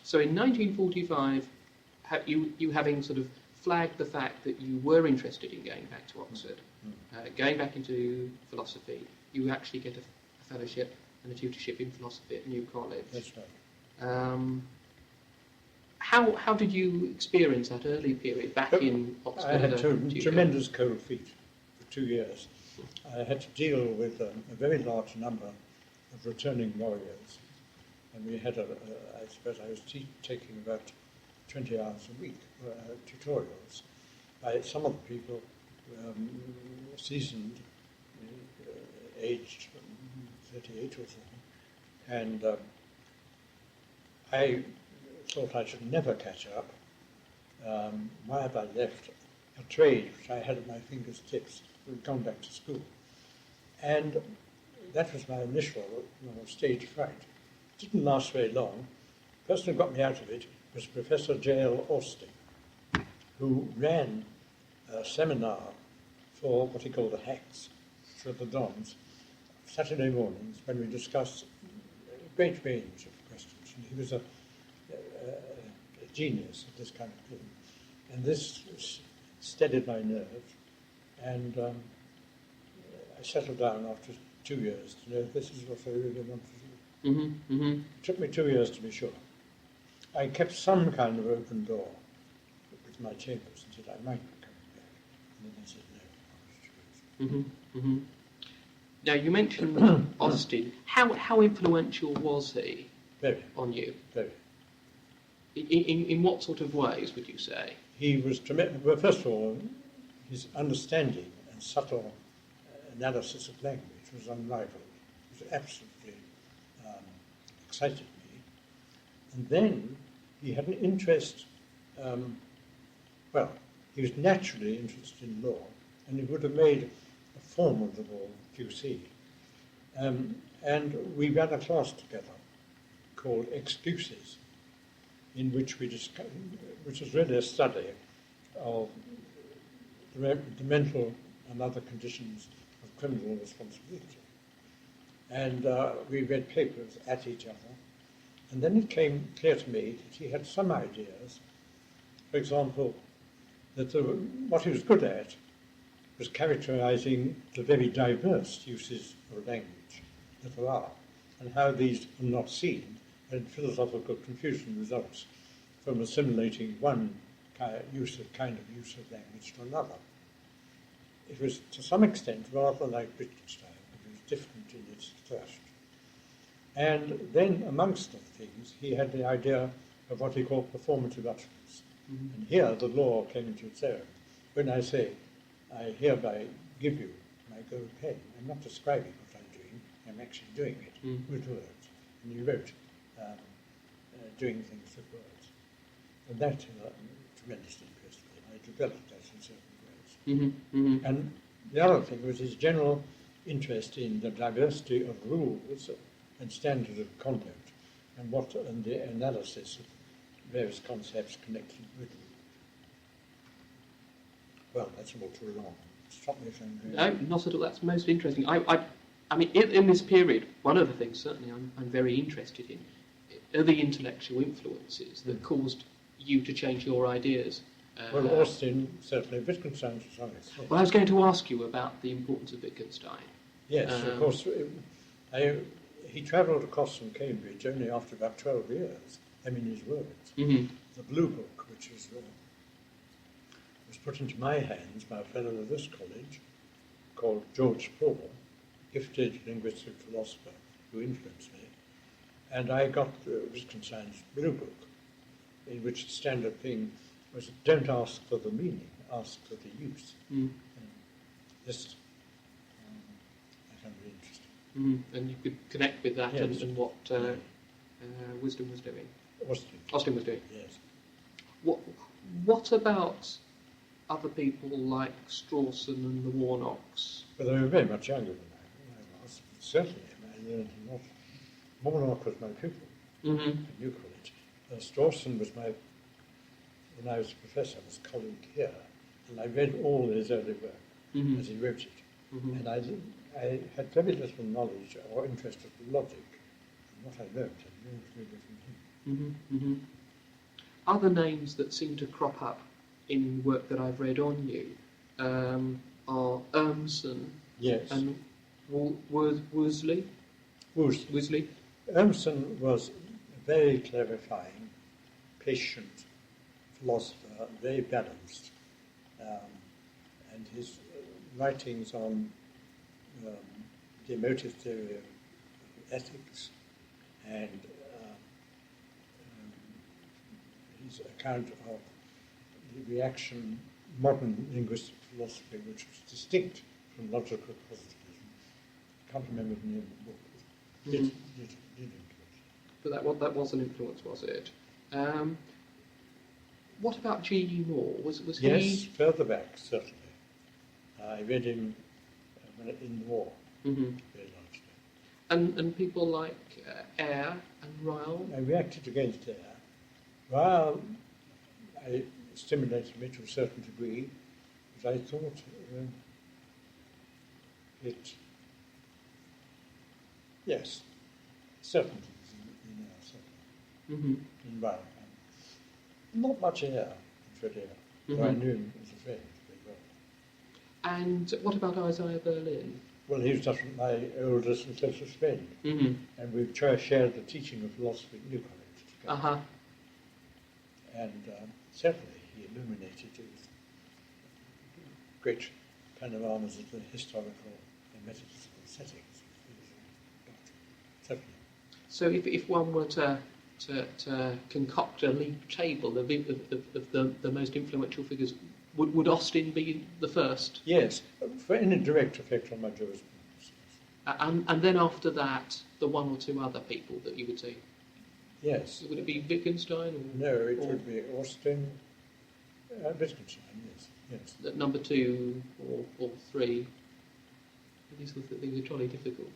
So in 1945, you having sort of flagged the fact that you were interested in going back to Oxford, going back into philosophy, you actually get a fellowship and a tutorship in philosophy at New College. That's right. How did you experience that early period back in Oxford? I had tremendous cold feet for 2 years. I had to deal with a very large number of returning warriors, and we had I suppose I was taking about 20 hours a week tutorials by some of the people seasoned, aged 38 or so, and I thought I should never catch up. Why had I left a trade which I had at my fingers' tips, and gone back to school? And that was my initial stage fright. It didn't last very long. The person who got me out of it was Professor J.L. Austin, who ran a seminar for what he called the hacks, for the dons, Saturday mornings, when we discussed a great range of questions. And he was a genius at this kind of thing. And this steadied my nerves. And I settled down after 2 years to know this is what I really want to do. It took me 2 years to be sure. I kept some kind of open door with my chambers and said I might be coming back. And then I said no. Now you mentioned Austin. How influential was he Very. On you? Very. In what sort of ways would you say? He was tremendous. Well, first of all, his understanding and subtle analysis of language was unrivaled. It was absolutely excited me. And then he had an interest, well, he was naturally interested in law, and he would have made a formidable QC. And we ran a class together called Excuses, in which which was really a study of the mental and other conditions of criminal responsibility. And we read papers at each other. And then it came clear to me that he had some ideas. For example, that what he was good at was characterizing the very diverse uses of language that there are, and how these are not seen, and philosophical confusion results from assimilating one kind of use of language to another. It was, to some extent, rather like Wittgenstein, but it was different in its thrust. And then, amongst other things, he had the idea of what he called performative utterance. And here the law came into its own. When I say, I hereby give you my gold pen, I'm not describing what I'm doing, I'm actually doing it with words. And he wrote, doing things with words. And that tremendously impressed me. I developed that in certain ways. And the other thing was his general interest in the diversity of rules and standards of conduct, and the analysis of various concepts connected with them. Well, that's all too long. Stop me if I'm going. No, not at all. That's most interesting. I mean, in this period, one of the things certainly I'm very interested in are the intellectual influences that caused you to change your ideas. Well, Austin, certainly, Wittgenstein to some extent. Well, I was going to ask you about the importance of Wittgenstein. Yes, of course. He travelled across from Cambridge only after about 12 years. I mean, his words. The Blue Book, which was put into my hands by a fellow of this college called George Paul, gifted linguistic philosopher who influenced me, and I got Wittgenstein's Blue Book, in which the standard thing was don't ask for the meaning, ask for the use. This I found really interesting. And you could connect with that, yes. and what Wisdom was doing. Austin was doing. Yes. What about other people like Strawson and the Warnocks? Well, they were very much younger than I was. Certainly, I learned a lot. Warnock was my pupil at New College. Strawson was when I was a professor, was a colleague here, and I read all his early work as he wrote it. And I had very little knowledge or interest in logic, and what I learned really from him. other names that seem to crop up in work that I've read on you are Urmson Yes. and Woozley. Woozley. Urmson was a very clarifying, patient philosopher, very balanced, and his writings on the emotive theory of ethics and his account of the reaction, modern linguistic philosophy, which was distinct from logical positivism. I can't remember the name of the book. Did influence. But that was an influence, was it? What about G.E. Moore? Was Yes, he? further back, certainly. I read him in the war, Mm-hmm. very largely. And people like Ayer and Ryle? I reacted against Ayer. While I stimulated me to a certain degree, but I thought yes, certain things in Ayer, certainly. Mm-hmm. In Ryle. Not much Ayer, in Fred Ayer, though I knew him as a friend very well. And what about Isaiah Berlin? Well, he was just my oldest and closest friend, and we shared the teaching of philosophy at New College together. Uh-huh. And certainly he illuminated it with great panoramas of the historical and metaphysical settings of his doctrine. Certainly. So if one were to concoct a league table of the most influential figures, would Austin be the first? Yes, for any direct effect on my jurisprudence. And then after that, the one or two other people that you would say? Yes. Would it be Wittgenstein? No, it would be Austin, Wittgenstein, yes. At number 2 or 3? These are jolly difficult.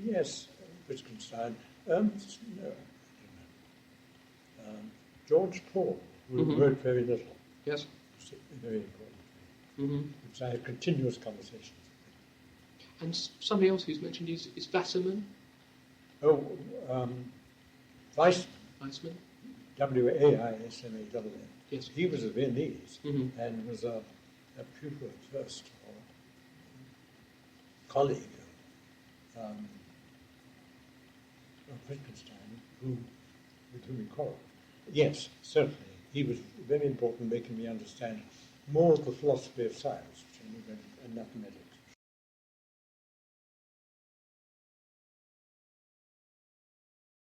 Yes, Wittgenstein. No, I don't know. George Paul, who wrote very little. Yes. Was very important. Because I had continuous conversations with him. And somebody else who's mentioned is Waismann. Oh, Waismann. Waismann. Waismann. Yes. He was a Viennese and was a pupil at first, or colleague of Wittgenstein, with whom he quarreled. Yes, certainly. He was very important in making me understand more of the philosophy of science, which I knew, and mathematics.